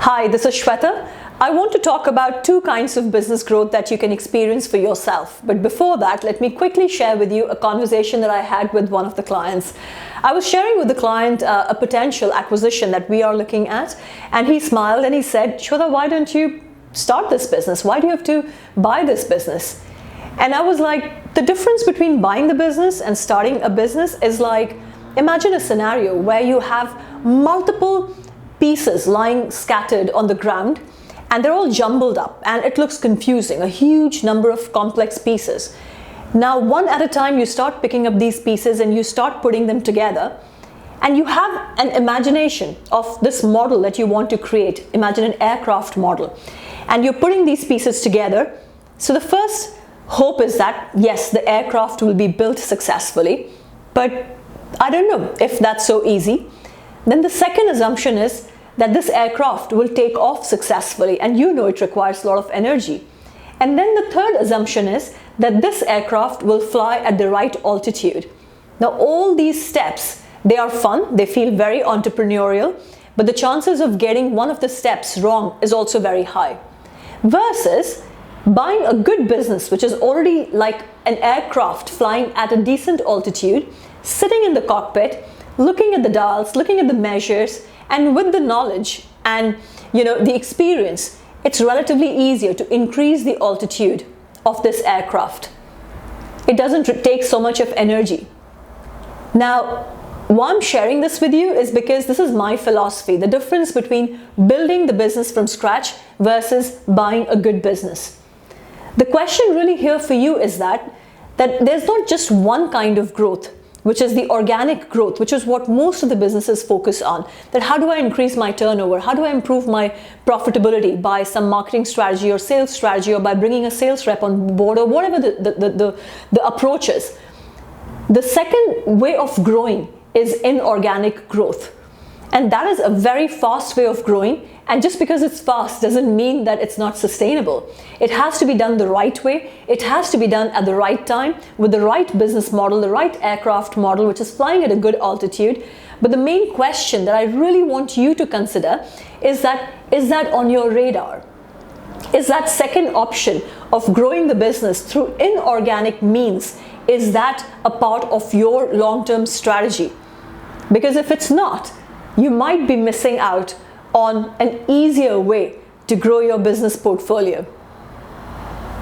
Hi, this is Shweta. I want to talk about two kinds of business growth that you can experience for yourself. But before that, let me quickly share with you a conversation that I had with one of the clients. I was sharing with the client a potential acquisition that we are looking at, and he smiled and he said, Shweta, why don't you start this business? Why do you have to buy this business? And I was like, the difference between buying the business and starting a business is like, imagine a scenario where you have multiple pieces lying scattered on the ground and they're all jumbled up and it looks confusing, a huge number of complex pieces. Now, one at a time, you start picking up these pieces and you start putting them together, and you have an imagination of this model that you want to create. Imagine an aircraft model, and you're putting these pieces together. So the first hope is that, yes, the aircraft will be built successfully, but I don't know if that's so easy. Then the second assumption is that this aircraft will take off successfully, and you know it requires a lot of energy. And then the third assumption is that this aircraft will fly at the right altitude. Now, all these steps, they are fun, they feel very entrepreneurial, but the chances of getting one of the steps wrong is also very high. Versus buying a good business, which is already like an aircraft flying at a decent altitude, sitting in the cockpit, looking at the dials, looking at the measures, and with the knowledge and the experience, it's relatively easier to increase the altitude of this aircraft. It doesn't take so much of energy. Now, why I'm sharing this with you is because this is my philosophy, the difference between building the business from scratch versus buying a good business. The question really here for you is that there's not just one kind of growth, which is the organic growth, which is what most of the businesses focus on. That how do I increase my turnover? How do I improve my profitability by some marketing strategy or sales strategy, or by bringing a sales rep on board, or whatever the approach is. The second way of growing is inorganic growth. And that is a very fast way of growing. And just because it's fast doesn't mean that it's not sustainable. It has to be done the right way. It has to be done at the right time with the right business model, the right aircraft model, which is flying at a good altitude. But the main question that I really want you to consider is that on your radar? Is that second option of growing the business through inorganic means, is that a part of your long-term strategy? Because if it's not, you might be missing out on an easier way to grow your business portfolio.